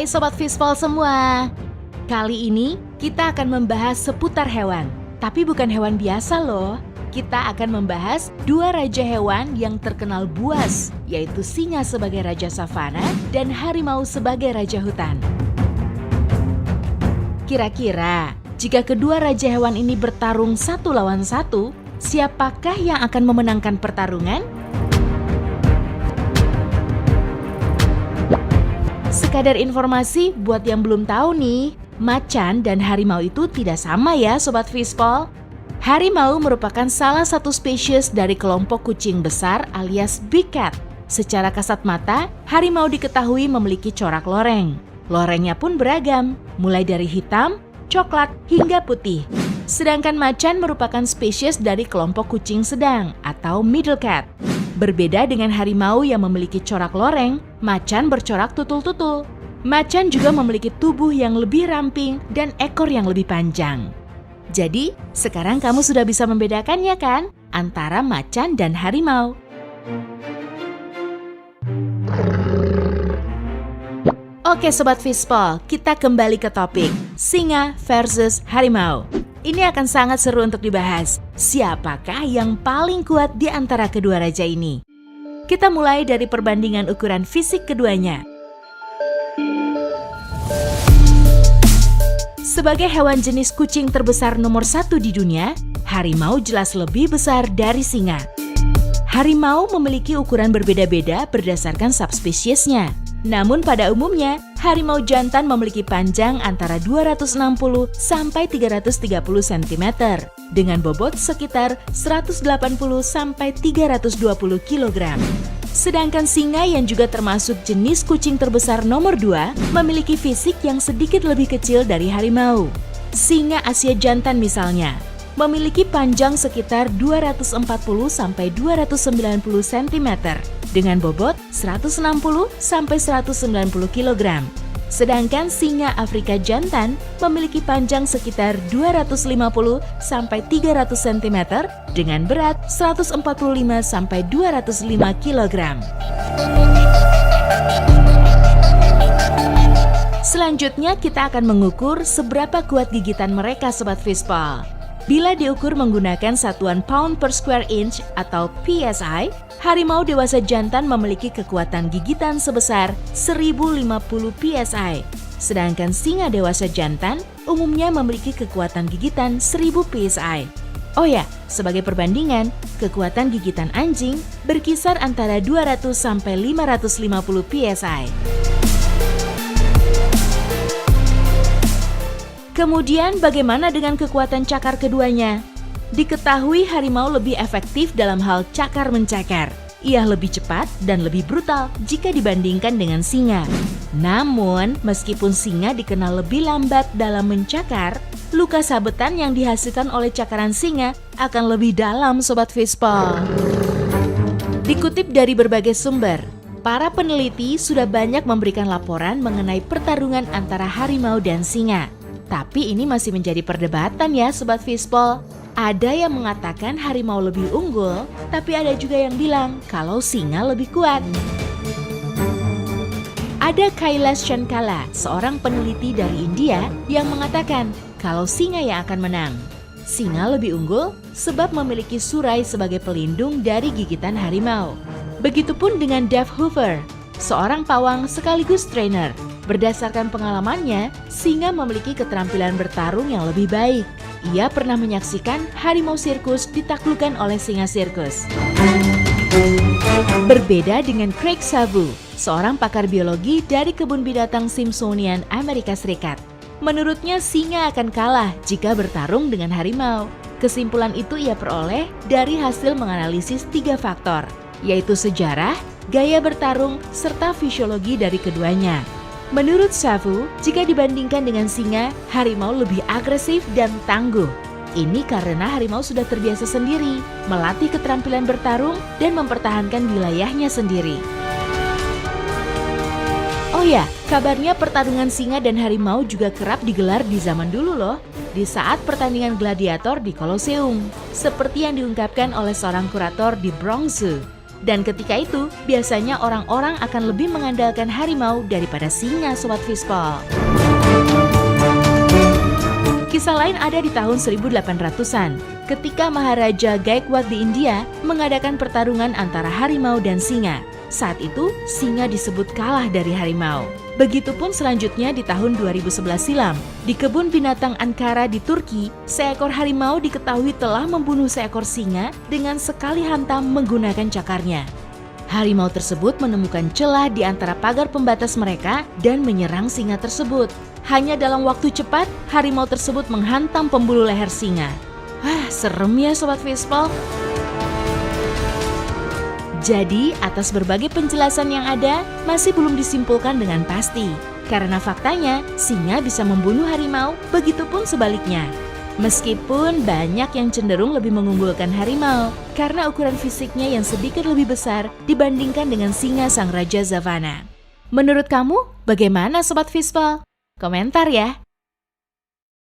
Hai Sobat Fishball semua. Kali ini kita akan membahas seputar hewan. Tapi bukan hewan biasa loh. Kita akan membahas dua raja hewan yang terkenal buas, yaitu singa sebagai raja savana dan harimau sebagai raja hutan. Kira-kira, jika kedua raja hewan ini bertarung satu lawan satu, siapakah yang akan memenangkan pertarungan? Sekadar informasi buat yang belum tahu nih, macan dan harimau itu tidak sama ya Sobat Fishball. Harimau merupakan salah satu spesies dari kelompok kucing besar alias big cat. Secara kasat mata, harimau diketahui memiliki corak loreng. Lorengnya pun beragam, mulai dari hitam, coklat, hingga putih. Sedangkan macan merupakan spesies dari kelompok kucing sedang atau middle cat. Berbeda dengan harimau yang memiliki corak loreng, macan bercorak tutul-tutul. Macan juga memiliki tubuh yang lebih ramping dan ekor yang lebih panjang. Jadi, sekarang kamu sudah bisa membedakannya kan antara macan dan harimau. Oke Sobat Fishball, kita kembali ke topik singa versus harimau. Ini akan sangat seru untuk dibahas. Siapakah yang paling kuat di antara kedua raja ini? Kita mulai dari perbandingan ukuran fisik keduanya. Sebagai hewan jenis kucing terbesar nomor 1 di dunia, harimau jelas lebih besar dari singa. Harimau memiliki ukuran berbeda-beda berdasarkan subspesiesnya. Namun pada umumnya, harimau jantan memiliki panjang antara 260 sampai 330 cm dengan bobot sekitar 180 sampai 320 kg. Sedangkan singa yang juga termasuk jenis kucing terbesar nomor 2 memiliki fisik yang sedikit lebih kecil dari harimau. Singa Asia jantan misalnya memiliki panjang sekitar 240 sampai 290 cm dengan bobot 160 sampai 190 kg. Sedangkan singa Afrika jantan memiliki panjang sekitar 250 sampai 300 cm dengan berat 145 sampai 205 kg. Selanjutnya kita akan mengukur seberapa kuat gigitan mereka Sobat Fishball. Bila diukur menggunakan satuan pound per square inch atau PSI, harimau dewasa jantan memiliki kekuatan gigitan sebesar 1050 PSI. Sedangkan singa dewasa jantan umumnya memiliki kekuatan gigitan 1000 PSI. Oh ya, sebagai perbandingan, kekuatan gigitan anjing berkisar antara 200 sampai 550 PSI. Kemudian bagaimana dengan kekuatan cakar keduanya? Diketahui harimau lebih efektif dalam hal cakar mencakar. Ia lebih cepat dan lebih brutal jika dibandingkan dengan singa. Namun, meskipun singa dikenal lebih lambat dalam mencakar, luka sabetan yang dihasilkan oleh cakaran singa akan lebih dalam Sobat Fishball. Dikutip dari berbagai sumber, para peneliti sudah banyak memberikan laporan mengenai pertarungan antara harimau dan singa. Tapi ini masih menjadi perdebatan ya Sobat Fishball. Ada yang mengatakan harimau lebih unggul, tapi ada juga yang bilang kalau singa lebih kuat. Ada Kailash Chankala, seorang peneliti dari India yang mengatakan kalau singa yang akan menang. Singa lebih unggul sebab memiliki surai sebagai pelindung dari gigitan harimau. Begitupun dengan Dave Hoover, seorang pawang sekaligus trainer. Berdasarkan pengalamannya, singa memiliki keterampilan bertarung yang lebih baik. Ia pernah menyaksikan harimau sirkus ditaklukkan oleh singa sirkus. Berbeda dengan Craig Savu, seorang pakar biologi dari kebun binatang Smithsonian Amerika Serikat. Menurutnya singa akan kalah jika bertarung dengan harimau. Kesimpulan itu ia peroleh dari hasil menganalisis 3 faktor, yaitu sejarah, gaya bertarung, serta fisiologi dari keduanya. Menurut Savu, jika dibandingkan dengan singa, harimau lebih agresif dan tangguh. Ini karena harimau sudah terbiasa sendiri, melatih keterampilan bertarung dan mempertahankan wilayahnya sendiri. Oh ya, kabarnya pertarungan singa dan harimau juga kerap digelar di zaman dulu loh, di saat pertandingan gladiator di Colosseum, seperti yang diungkapkan oleh seorang kurator di Bronx Zoo. Dan ketika itu, biasanya orang-orang akan lebih mengandalkan harimau daripada singa, Sobat Fishball. Kisah lain ada di tahun 1800-an, ketika Maharaja Gaikwad di India mengadakan pertarungan antara harimau dan singa. Saat itu, singa disebut kalah dari harimau. Begitupun selanjutnya di tahun 2011 silam, di kebun binatang Ankara di Turki, seekor harimau diketahui telah membunuh seekor singa dengan sekali hantam menggunakan cakarnya. Harimau tersebut menemukan celah di antara pagar pembatas mereka dan menyerang singa tersebut. Hanya dalam waktu cepat, harimau tersebut menghantam pembuluh leher singa. Wah, serem ya Sobat Fishball. Jadi, atas berbagai penjelasan yang ada, masih belum disimpulkan dengan pasti. Karena faktanya, singa bisa membunuh harimau, begitupun sebaliknya. Meskipun banyak yang cenderung lebih mengunggulkan harimau, karena ukuran fisiknya yang sedikit lebih besar dibandingkan dengan singa sang Raja Savana. Menurut kamu, bagaimana Sobat Fishball? Komentar ya!